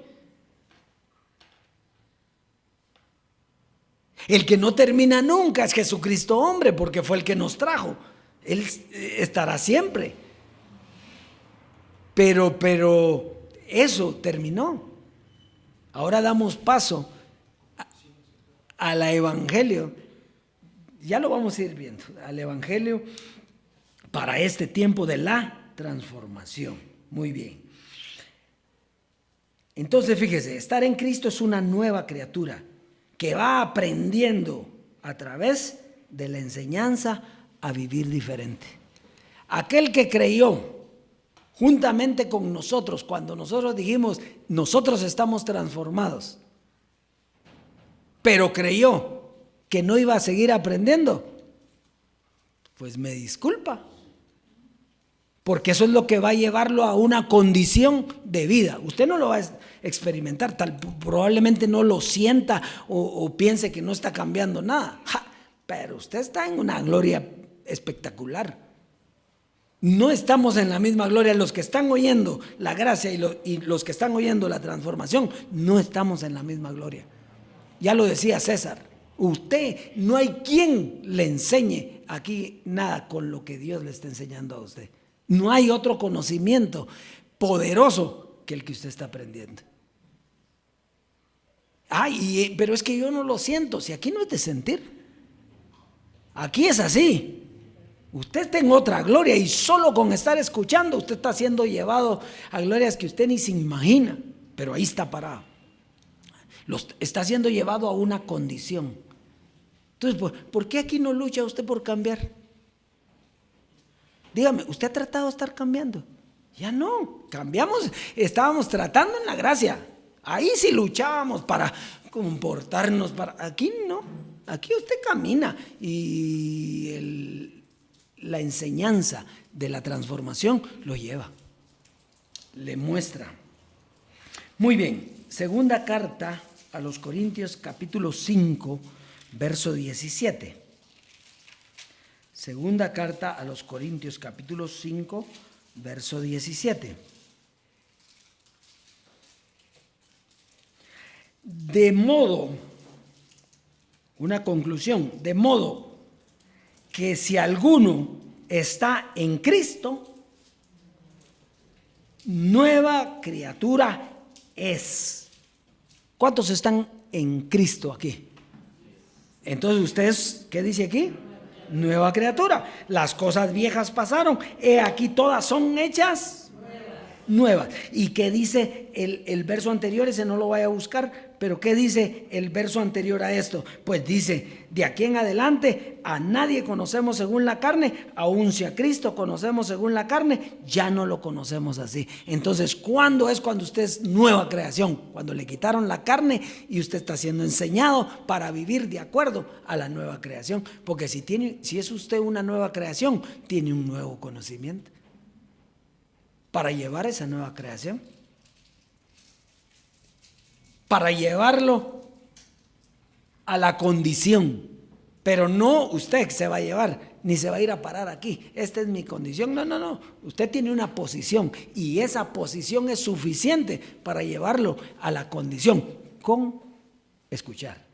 El que no termina nunca es Jesucristo hombre, porque fue el que nos trajo. Él estará siempre. Pero eso terminó. Ahora damos paso al evangelio. Ya lo vamos a ir viendo. Al evangelio para este tiempo de la transformación. Muy bien. Entonces fíjese, estar en Cristo es una nueva criatura que va aprendiendo a través de la enseñanza a vivir diferente. Aquel que creyó juntamente con nosotros, cuando nosotros dijimos, nosotros estamos transformados, pero creyó que no iba a seguir aprendiendo, pues me disculpa, porque eso es lo que va a llevarlo a una condición de vida. Usted no lo va a experimentar, probablemente no lo sienta o piense que no está cambiando nada, pero usted está en una gloria espectacular. No estamos en la misma gloria. Los que están oyendo la gracia y los que están oyendo la transformación, no estamos en la misma gloria. Ya lo decía César, usted no hay quien le enseñe aquí nada con lo que Dios le está enseñando a usted. No hay otro conocimiento poderoso que el que usted está aprendiendo. Pero es que yo no lo siento. Si aquí no es de sentir, aquí es así. Usted está en otra gloria y solo con estar escuchando usted está siendo llevado a glorias que usted ni se imagina, pero ahí está parado. Está siendo llevado a una condición. Entonces, ¿por qué aquí no lucha usted por cambiar? Dígame, ¿usted ha tratado de estar cambiando? Ya no, cambiamos, estábamos tratando en la gracia. Ahí sí luchábamos para comportarnos, aquí no, aquí usted camina y la enseñanza de la transformación lo lleva, le muestra. Muy bien, segunda carta a los Corintios capítulo 5, verso 17. Segunda carta a los Corintios capítulo 5, verso 17. De modo, una conclusión, de modo que si alguno está en Cristo, nueva criatura es. ¿Cuántos están en Cristo aquí? Entonces, ¿ustedes qué dice aquí? Nueva criatura. Las cosas viejas pasaron, he aquí todas son hechas nuevas. ¿Y qué dice el verso anterior? Ese no lo vaya a buscar, pero ¿qué dice el verso anterior a esto? Pues dice, de aquí en adelante a nadie conocemos según la carne, aun si a Cristo conocemos según la carne, ya no lo conocemos así. Entonces, ¿cuándo es cuando usted es nueva creación? Cuando le quitaron la carne y usted está siendo enseñado para vivir de acuerdo a la nueva creación. Porque si es usted una nueva creación, tiene un nuevo conocimiento para llevar esa nueva creación, para llevarlo a la condición. Pero no usted se va a llevar, ni se va a ir a parar aquí. Esta es mi condición. No. Usted tiene una posición y esa posición es suficiente para llevarlo a la condición con escuchar.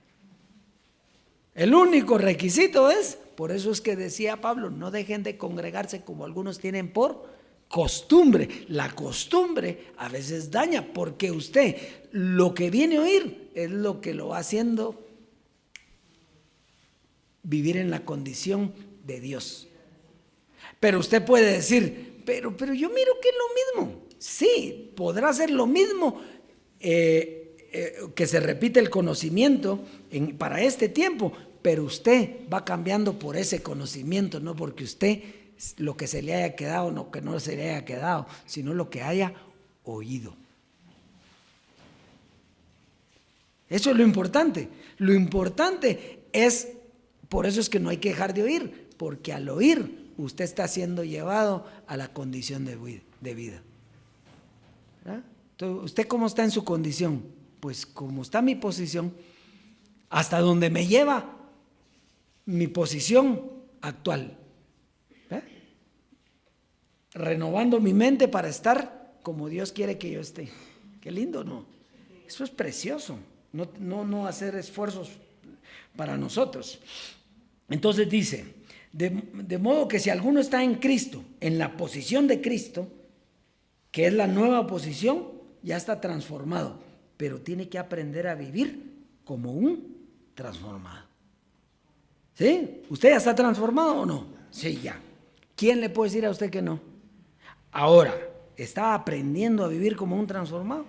El único requisito es, por eso es que decía Pablo, no dejen de congregarse como algunos tienen por costumbre. La costumbre a veces daña, porque usted lo que viene a oír es lo que lo va haciendo vivir en la condición de Dios. Pero usted puede decir, pero yo miro que es lo mismo. Sí, podrá ser lo mismo, que se repite el conocimiento para este tiempo, pero usted va cambiando por ese conocimiento, no porque usted lo que se le haya quedado, no que no se le haya quedado, sino lo que haya oído. Eso es lo importante. Lo importante es, por eso es que no hay que dejar de oír, porque al oír usted está siendo llevado a la condición de vida. ¿Verdad? Entonces, ¿usted cómo está en su condición? Pues como está mi posición, hasta donde me lleva mi posición actual. Renovando mi mente para estar como Dios quiere que yo esté. Qué lindo, ¿no? Eso es precioso. No hacer esfuerzos para nosotros. Entonces dice, de modo que si alguno está en Cristo, en la posición de Cristo, que es la nueva posición, ya está transformado, pero tiene que aprender a vivir como un transformado. ¿Sí? ¿Usted ya está transformado o no? Sí, ya. ¿Quién le puede decir a usted que no? Ahora, ¿está aprendiendo a vivir como un transformado?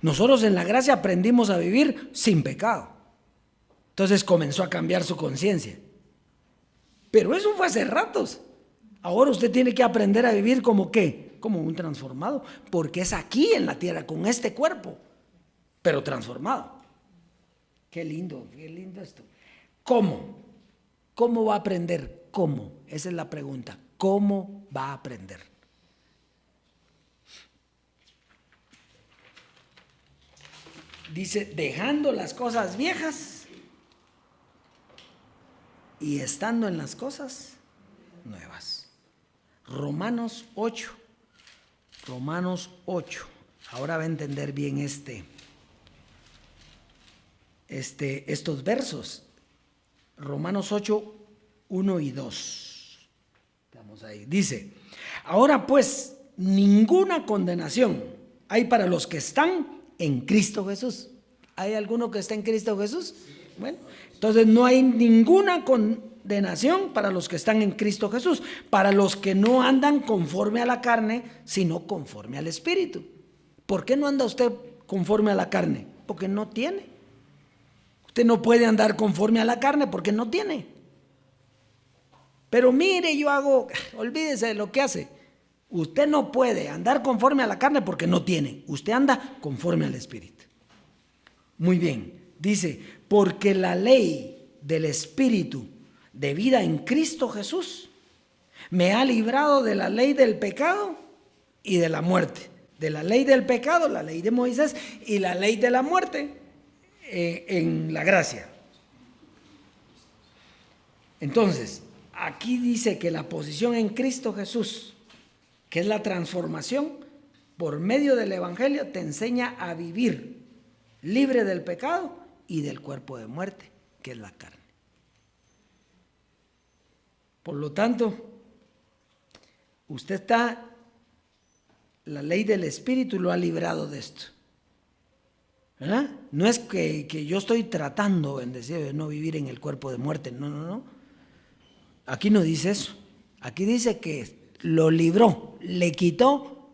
Nosotros en la gracia aprendimos a vivir sin pecado. Entonces comenzó a cambiar su conciencia. Pero eso fue hace ratos. Ahora usted tiene que aprender a vivir como ¿qué? Como un transformado. Porque es aquí en la tierra, con este cuerpo, pero transformado. Qué lindo esto. ¿Cómo? ¿Cómo va a aprender? ¿Cómo? Esa es la pregunta. ¿Cómo va a aprender? Dice, dejando las cosas viejas y estando en las cosas nuevas. Romanos 8. Ahora va a entender bien estos versos. Romanos 8, 1 y 2. Estamos ahí. Dice, ahora pues ninguna condenación hay para los que están en Cristo Jesús. ¿Hay alguno que está en Cristo Jesús? Bueno, entonces no hay ninguna condenación para los que están en Cristo Jesús, para los que no andan conforme a la carne, sino conforme al Espíritu. ¿Por qué no anda usted conforme a la carne? Porque no tiene. Usted no puede andar conforme a la carne porque no tiene. Pero mire, olvídese de lo que hace. Usted no puede andar conforme a la carne porque no tiene. Usted anda conforme al Espíritu. Muy bien, dice, porque la ley del Espíritu de vida en Cristo Jesús me ha librado de la ley del pecado y de la muerte. De la ley del pecado, la ley de Moisés, y la ley de la muerte en la gracia. Entonces, aquí dice que la posición en Cristo Jesús, que es la transformación por medio del Evangelio, te enseña a vivir libre del pecado y del cuerpo de muerte, que es la carne. Por lo tanto, usted está, la ley del Espíritu lo ha librado de esto. ¿Verdad? No es que yo estoy tratando, bendecido, de no vivir en el cuerpo de muerte, no. Aquí no dice eso. Aquí dice que lo libró, le quitó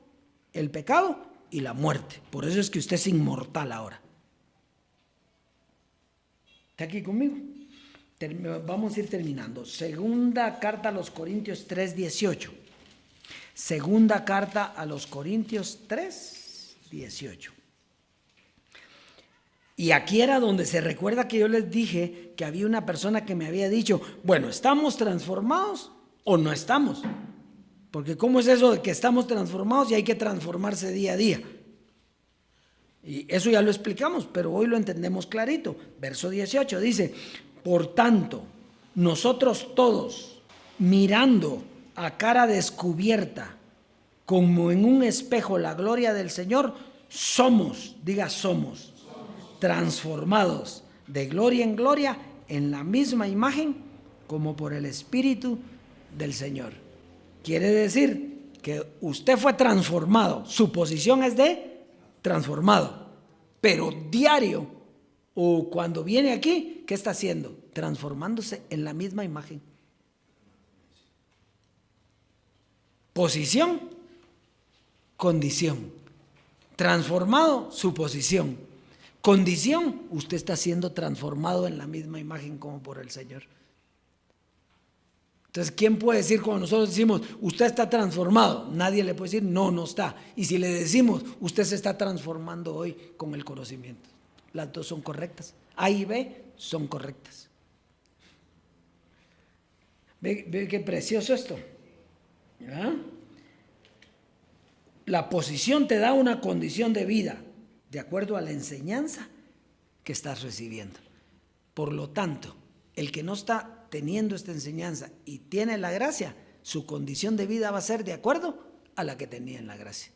el pecado y la muerte. Por eso es que usted es inmortal ahora. ¿Está aquí conmigo? Vamos a ir terminando. Segunda carta a los Corintios 3:18. Segunda carta a los Corintios 3:18. Y aquí era donde se recuerda que yo les dije que había una persona que me había dicho, bueno, ¿estamos transformados o no estamos? Porque ¿cómo es eso de que estamos transformados y hay que transformarse día a día? Y eso ya lo explicamos, pero hoy lo entendemos clarito. Verso 18 dice, por tanto, nosotros todos, mirando a cara descubierta, como en un espejo la gloria del Señor, somos, diga somos, transformados de gloria en gloria en la misma imagen como por el Espíritu del Señor. Quiere decir que usted fue transformado, su posición es de transformado, pero diario o cuando viene aquí, ¿qué está haciendo? Transformándose en la misma imagen. Posición, condición. Transformado, su posición. Condición, usted está siendo transformado en la misma imagen como por el Señor. Entonces, ¿quién puede decir cuando nosotros decimos, usted está transformado? Nadie le puede decir, no, no está. Y si le decimos, usted se está transformando hoy con el conocimiento. Las dos son correctas. A y B son correctas. ¿Ve qué precioso esto? ¿Ah? La posición te da una condición de vida de acuerdo a la enseñanza que estás recibiendo. Por lo tanto, el que no está teniendo esta enseñanza y tiene la gracia, su condición de vida va a ser de acuerdo a la que tenía en la gracia.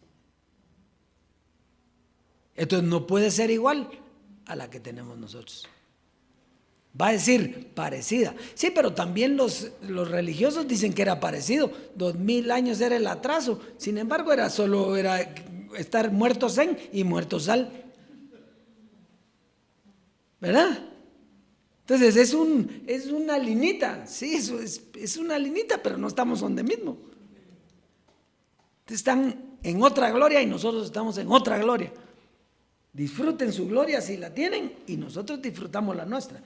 Entonces no puede ser igual a la que tenemos nosotros. Va a decir parecida. Sí, pero también los religiosos dicen que era parecido. 2000 años era el atraso. Sin embargo, era estar muertos en y muertos al. ¿Verdad? Entonces es una linita. Sí, eso es una linita, pero no estamos donde mismo. Están en otra gloria y nosotros estamos en otra gloria. Disfruten su gloria si la tienen y nosotros disfrutamos la nuestra.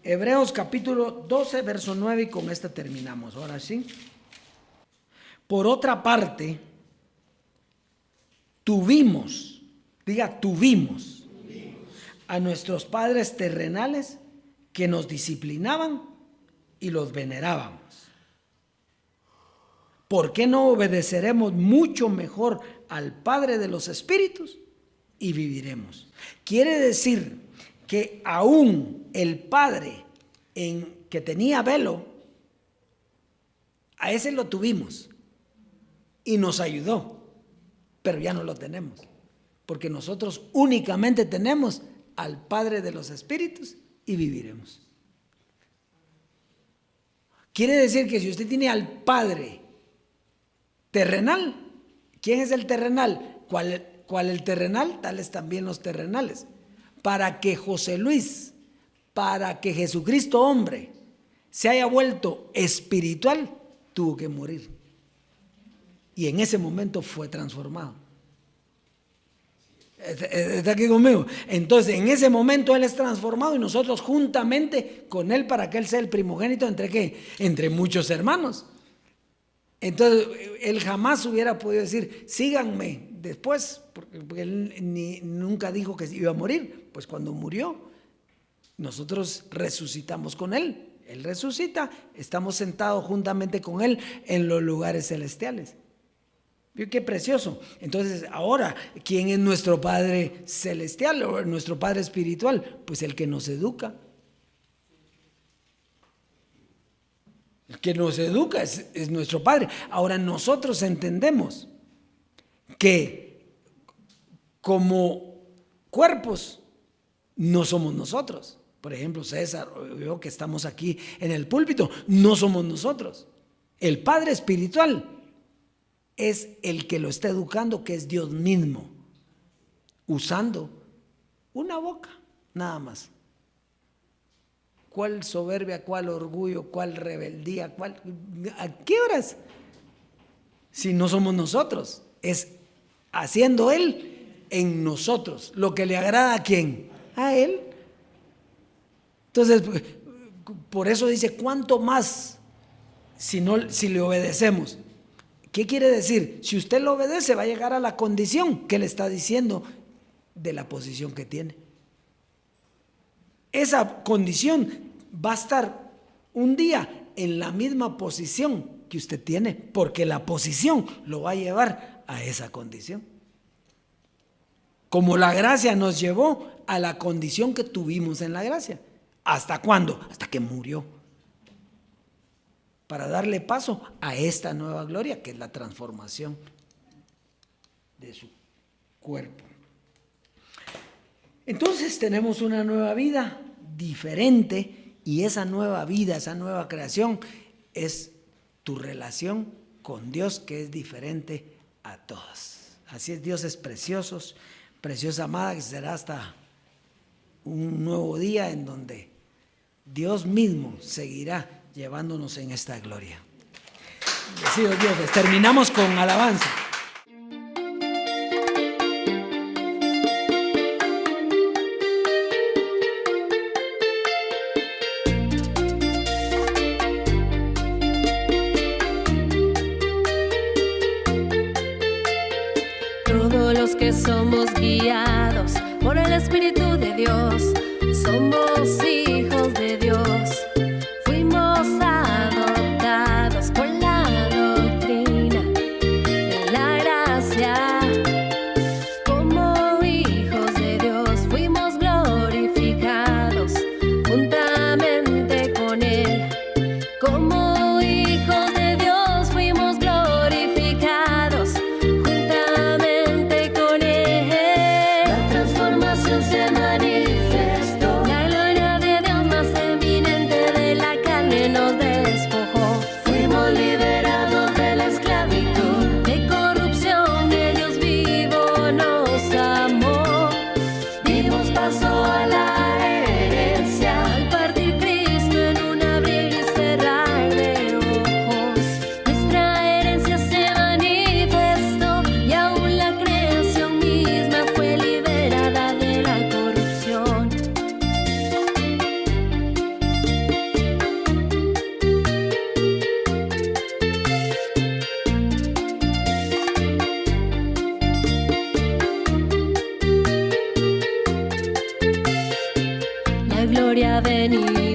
Hebreos capítulo 12, verso 9, y con esta terminamos. Ahora sí. Por otra parte, tuvimos a nuestros padres terrenales que nos disciplinaban y los venerábamos. ¿Por qué no obedeceremos mucho mejor al Padre de los Espíritus y viviremos? Quiere decir que aún el Padre que tenía velo, a ese lo tuvimos y nos ayudó, pero ya no lo tenemos, porque nosotros únicamente tenemos al Padre de los Espíritus y viviremos. Quiere decir que si usted tiene al Padre terrenal, ¿quién es el terrenal? ¿Cuál el terrenal? Tales también los terrenales. Para que José Luis, para que Jesucristo hombre se haya vuelto espiritual, tuvo que morir. Y en ese momento fue transformado. ¿Está aquí conmigo? Entonces en ese momento Él es transformado y nosotros juntamente con Él para que Él sea el primogénito entre ¿qué? Entre muchos hermanos. Entonces Él jamás hubiera podido decir, síganme después, porque Él nunca dijo que iba a morir. Pues cuando murió, nosotros resucitamos con Él. Él resucita, estamos sentados juntamente con Él en los lugares celestiales. ¿Vio qué precioso? Entonces, ahora, ¿quién es nuestro Padre celestial o nuestro Padre espiritual? Pues el que nos educa. El que nos educa es nuestro Padre. Ahora, nosotros entendemos que como cuerpos no somos nosotros. Por ejemplo, César o yo que estamos aquí en el púlpito, no somos nosotros. El Padre espiritual es el que lo está educando, que es Dios mismo, usando una boca, nada más. ¿Cuál soberbia, cuál orgullo, cuál rebeldía, a qué horas? Si no somos nosotros, es haciendo Él en nosotros lo que le agrada a ¿quién? A Él. Entonces, por eso dice, ¿cuánto más si le obedecemos? ¿Qué quiere decir? Si usted lo obedece, va a llegar a la condición que le está diciendo de la posición que tiene. Esa condición va a estar un día en la misma posición que usted tiene, porque la posición lo va a llevar a esa condición. Como la gracia nos llevó a la condición que tuvimos en la gracia. ¿Hasta cuándo? Hasta que murió. Para darle paso a esta nueva gloria, que es la transformación de su cuerpo. Entonces tenemos una nueva vida diferente, y esa nueva vida, esa nueva creación es tu relación con Dios, que es diferente a todas. Así es, Dios es precioso, preciosa amada, que será hasta un nuevo día en donde Dios mismo seguirá llevándonos en esta gloria. Bendecidos Dios, terminamos con alabanza. Todos los que somos guiados por el Espíritu de Dios, somos hijos de Dios. Fuimos adoptados con la doctrina de la gracia. Como hijos de Dios fuimos glorificados juntamente con Él. Como hijos de Dios fuimos glorificados juntamente con Él. La transformación se manifestó. La gloria de Dios más eminente de la carne nos despojó. Fuimos liberados de la esclavitud, de corrupción. El Dios vivo nos amó. Dimos paso a la herencia al partir Cristo en un abrir y cerrar de ojos. Nuestra herencia se manifestó y aún la creación misma fue liberada de la corrupción. La gloria venía